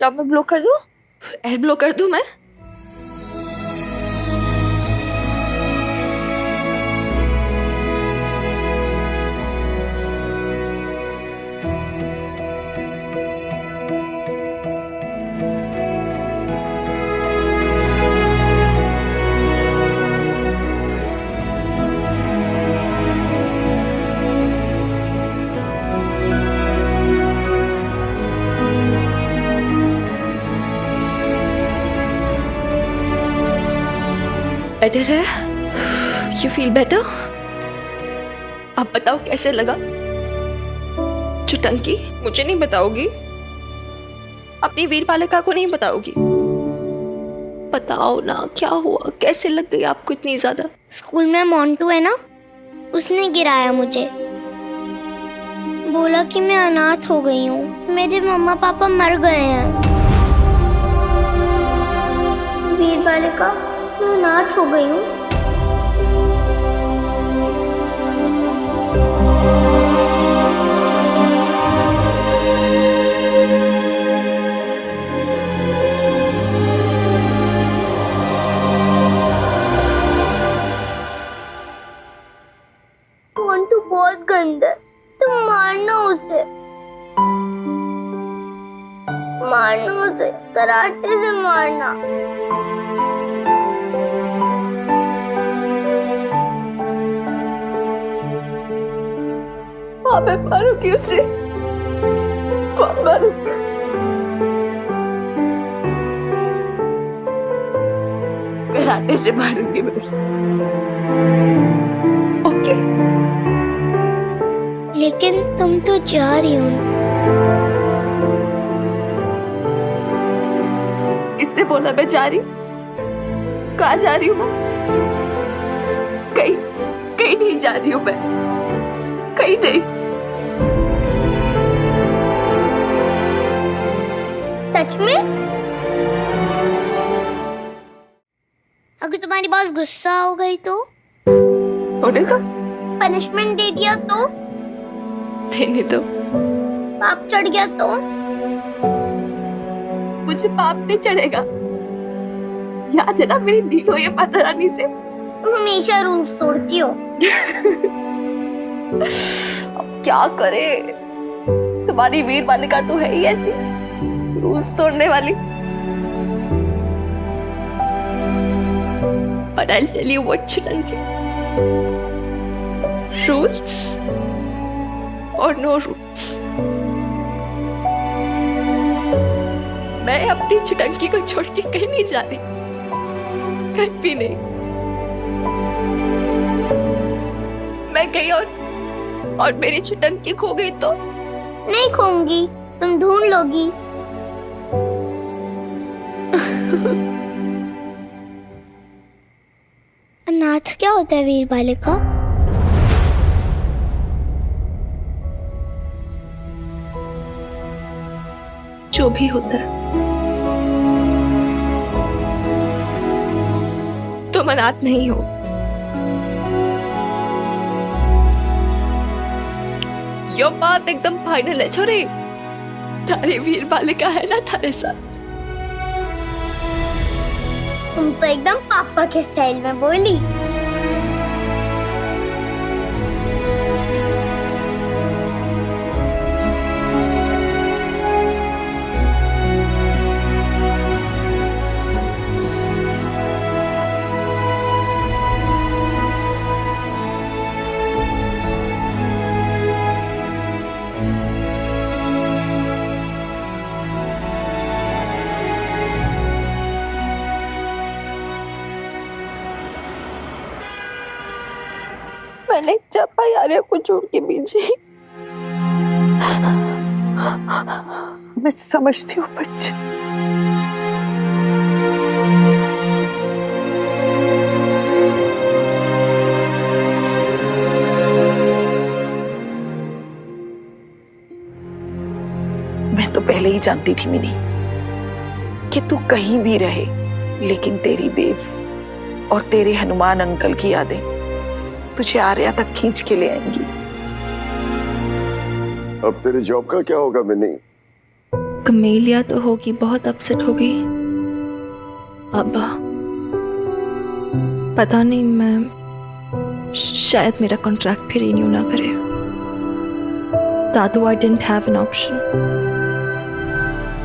Laptop में block कर दूं? एड ब्लॉक कर दूं मैं? बेटर है? You feel better? अब बताओ कैसे लगा? चुटंकी मुझे नहीं बताओगी? अपनी वीर बालिका को नहीं बताओगी? बताओ ना, क्या हुआ? कैसे लग गई आपको इतनी ज्यादा? स्कूल में मोंटू है ना, उसने गिराया मुझे। बोला कि मैं अनाथ हो गई हूँ, मेरे मम्मा पापा मर गए हैं। वीर बालिका, मैं अनाथ हो गई हूँ। मोंटू बहुत गंदा है, तुम मारना उसे। मारना उसे, कराटे से मारना। मैं मारूंगी उसे, बहुत मारूंगी। कराटे से मारूंगी बस। ओके। लेकिन तुम तो जा रही हो ना। किसने बोला मैं जा रही हूँ? कहाँ जा रही हूँ मैं? कहीं कहीं नहीं जा रही हूँ मैं, कहीं नहीं। सच में? अगर तुम्हारी बॉस गुस्सा हो गई तो? होने दो। पनिशमेंट दे दिया तो? देने दो। पाप चढ़ गया तो? मुझे पाप नहीं चढ़ेगा। याद है ना मेरी डील हुई है माता रानी से? तुम हमेशा रूल्स तोड़ती हो। अब क्या करे, तुम्हारी वीर बालिका तो है ही ऐसी, रूल्स तोड़ने वाली। But I'll tell you what, Chitanki. Rules or no rules. मैं अपनी चिटंकी को छोड़ के कहीं नहीं जा रही, कहीं भी नहीं। मैं गई और मेरी चिटंकी खो गई तो? नहीं खोऊंगी, तुम ढूंढ लोगी। अनाथ क्या होता है वीर बालिका? जो भी होता है। तुम अनाथ नहीं हो। यो बात एकदम फाइनल है छोरी। तारी वीर बालिका है ना थारे साथ। तुम तो एकदम पापा के स्टाइल में बोली। मैंने चप्पा यार को छोड़ के पीछे। मैं समझती हूँ बच्चे, मैं तो पहले ही जानती थी मिनी कि तू कहीं भी रहे, लेकिन तेरी बेब्स और तेरे हनुमान अंकल की यादें तुझे आर्या तक खींच के ले आएंगी। अब तेरे जॉब का क्या होगा मिनी? कमेलिया तो होगी बहुत अपसेट हो गई। अब पता नहीं, मैं शायद मेरा कॉन्ट्रैक्ट भी रिन्यू ना करे। दादू, I didn't have an option.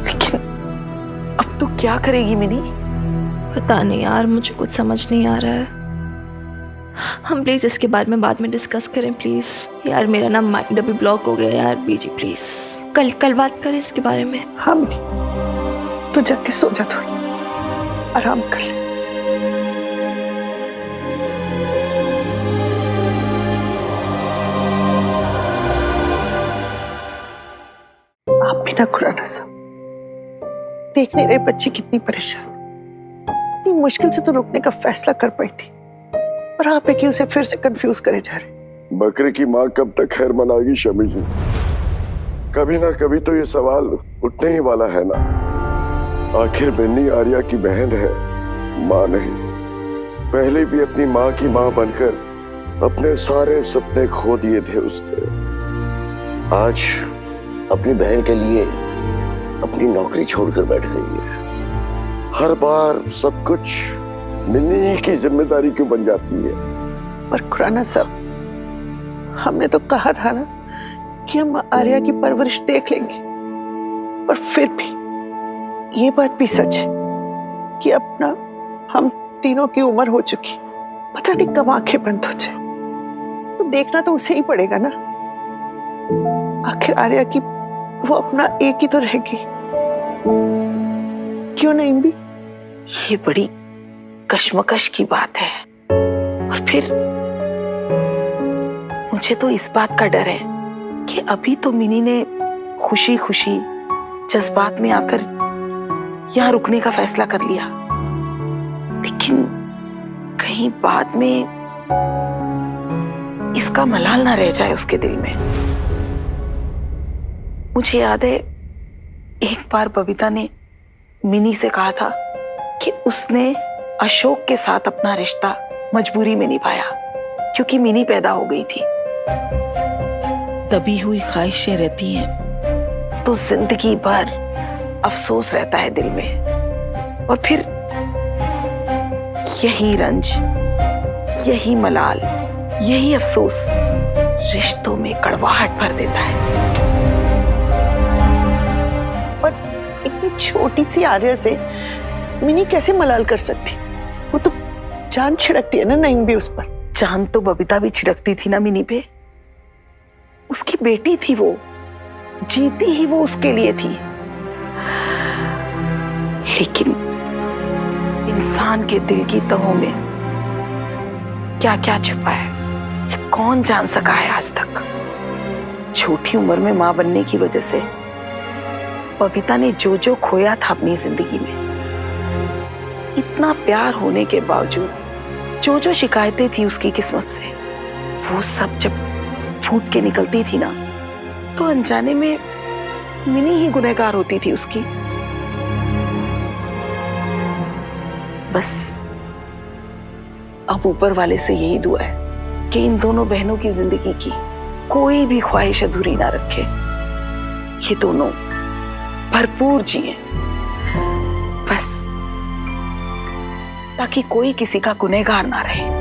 लेकिन अब तू क्या करेगी मिनी? पता नहीं यार, मुझे कुछ समझ नहीं आ रहा है। हम प्लीज इसके बारे में बाद में डिस्कस करें प्लीज। यार मेरा ना माइंड अभी ब्लॉक हो गया यार। बीजी प्लीज कल बात करें इसके बारे में। हाँ मिनी, तू जाके सो जा, थोड़ी आराम कर ले। आप भी ना खुराना साहब, देख नहीं रहे बच्ची कितनी परेशान, इतनी मुश्किल से तो रुकने का फैसला कर पाई थी, और आप है कि उसे फिर से कंफ्यूज करे जा रहे। बकरे की माँ कब तक खैर मनाएगी शमी जी? कभी ना कभी तो ये सवाल उठने ही वाला है ना। आखिर बिन्नी आर्या की बहन है, माँ नहीं। पहले भी अपनी माँ की माँ बनकर अपने सारे सपने खो दिए थे उसने। आज अपनी बहन के लिए अपनी नौकरी छोड़कर बैठ गई है। हर बार सब कुछ मिन्नी की जिम्मेदारी क्यों बन जाती है? पर खुराना साहब, हमने तो कहा था ना कि हम आर्या की परवरिश देख लेंगे, पर फिर भी ये बात भी सच है कि अपना हम तीनों की उम्र हो चुकी, पता नहीं कब आंखें बंद हो जाए, तो देखना तो उसे ही पड़ेगा ना। आखिर आर्या की वो अपना एक ही तो रहेगी, क्यों नहीं भी? ये बड़ी कश्मकश की बात है। और फिर मुझे तो इस बात का डर है कि अभी तो मिनी ने खुशी खुशी जज्बात में आकर यहाँ रुकने का फैसला कर लिया, लेकिन कहीं बाद में इसका मलाल ना रह जाए उसके दिल में। मुझे याद है एक बार बबीता ने मिनी से कहा था कि उसने अशोक के साथ अपना रिश्ता मजबूरी में निभाया क्योंकि मिनी पैदा हो गई थी। दबी हुई ख्वाहिशें रहती हैं तो जिंदगी भर अफसोस रहता है दिल में, और फिर यही रंज, यही मलाल, यही अफसोस रिश्तों में कड़वाहट भर देता है। पर इतनी छोटी सी आर्या से मिनी कैसे मलाल कर सकती? वो तो जान छिड़कती है ना नईम भी उस पर। जान तो बबीता भी छिड़कती थी ना मिनी पे। उसकी बेटी थी वो, जीती ही वो उसके लिए थी। लेकिन इंसान के दिल की तहों में क्या क्या छुपा है ये कौन जान सका है आज तक। छोटी उम्र में मां बनने की वजह से बबीता ने जो जो खोया था अपनी जिंदगी में, इतना प्यार होने के बावजूद जो जो शिकायतें थी उसकी किस्मत से, वो सब जब फूट के निकलती थी ना, तो अनजाने में मिनी ही गुनहगार होती थी उसकी। बस अब ऊपर वाले से यही दुआ है कि इन दोनों बहनों की जिंदगी की कोई भी ख्वाहिश अधूरी ना रखे। ये दोनों भरपूर जिए, बस ताकि कोई किसी का गुनहगार ना रहे।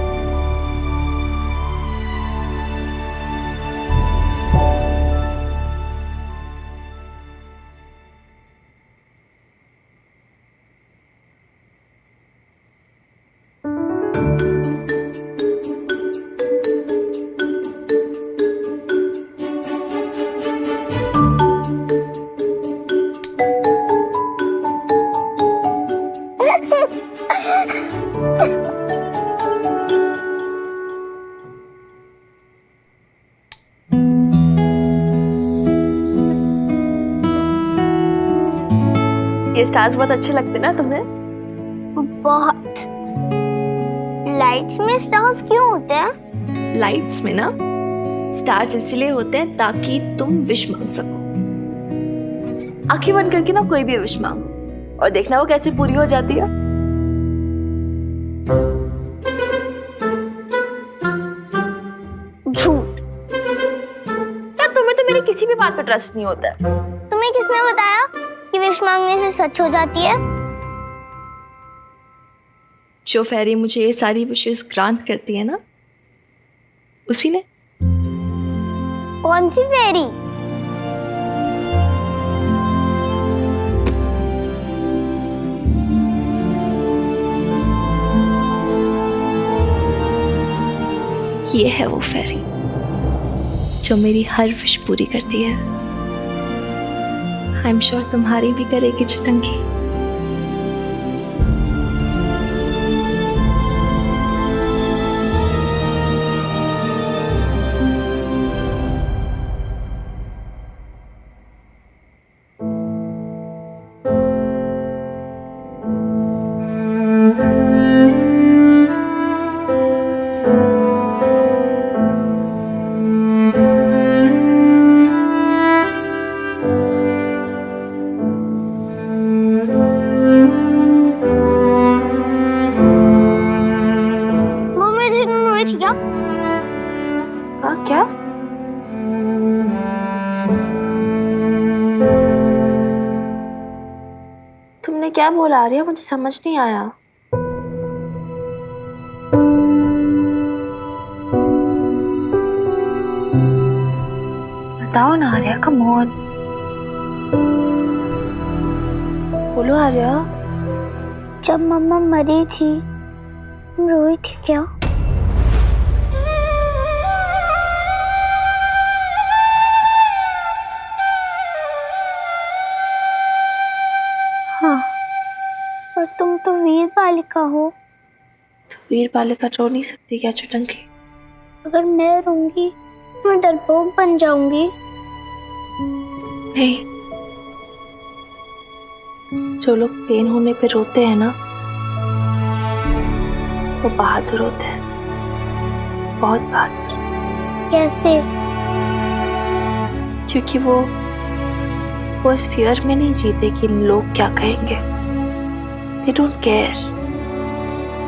ये स्टार्स बहुत अच्छे लगते ना तुम्हें? बहुत। लाइट्स में स्टार्स क्यों होते हैं? लाइट्स में ना स्टार्स इसलिए होते हैं ताकि तुम विश मांग सको। आंखें बंद करके ना कोई भी विश मांगो और देखना वो कैसे पूरी हो जाती है। झूठ। यार तुम्हें तो मेरी किसी भी बात पर ट्रस्ट नहीं होता है। तुम्हें किसने बताया? विश मांगने से सच हो जाती है? जो फेरी मुझे ये सारी विशेष ग्रांट करती है ना, उसी ने। कौन सी फेरी? ये है वो फेरी जो मेरी हर विश पूरी करती है। आई एम श्योर तुम्हारी भी करेगी चुटंकी। हाँ क्या? तुमने क्या बोला आर्या? मुझे समझ नहीं आया। बताओ ना आर्या, कम ऑन, बोलो आर्या। जब मम्मा मरी थी तुम रोई थी क्या? हाँ, और तुम तो वीर बालिका हो। तो वीर बालिका रो नहीं सकती क्या चुटंकी? अगर मैं रोऊंगी मैं डरपोक बन जाऊंगी। नहीं, जो लोग पेन होने पे रोते हैं ना, वो बहादुर होते हैं, बहुत बहादुर। कैसे? क्योंकि वो इस फियर में नहीं जीते कि लोग क्या कहेंगे। They don't care।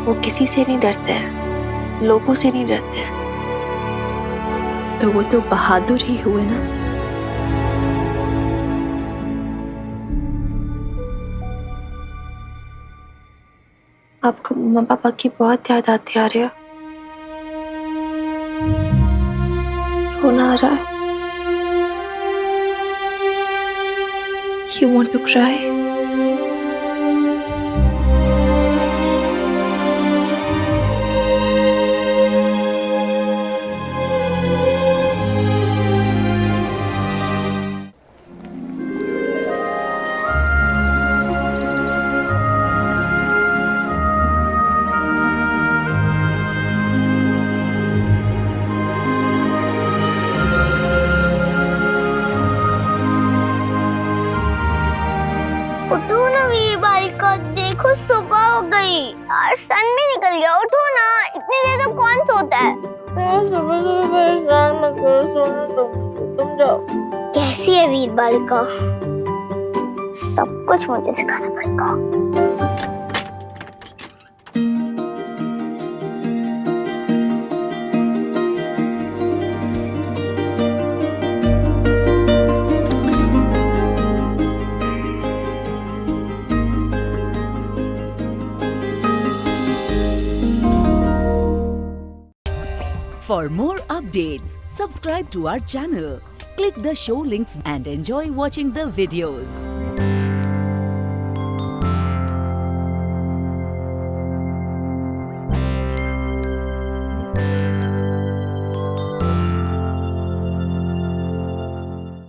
वो किसी से नहीं डरते हैं, लोगों से नहीं डरते हैं। तो वो तो बहादुर ही हुए ना। आपको मम्मा पापा की बहुत याद आती आ रही है? रोना आ रहा है? You want to cry? उठो ना वीर बालिका, देखो सुबह हो गई और सन भी निकल गया। उठो ना, इतनी देर तक कौन सोता है? सुबह सुबह परेशान मत करो, सोने दो, तुम जाओ। कैसी है वीर बालिका? सब कुछ मुझे सिखाना पड़ेगा। For more updates, subscribe to our channel, click the show links and enjoy watching the videos.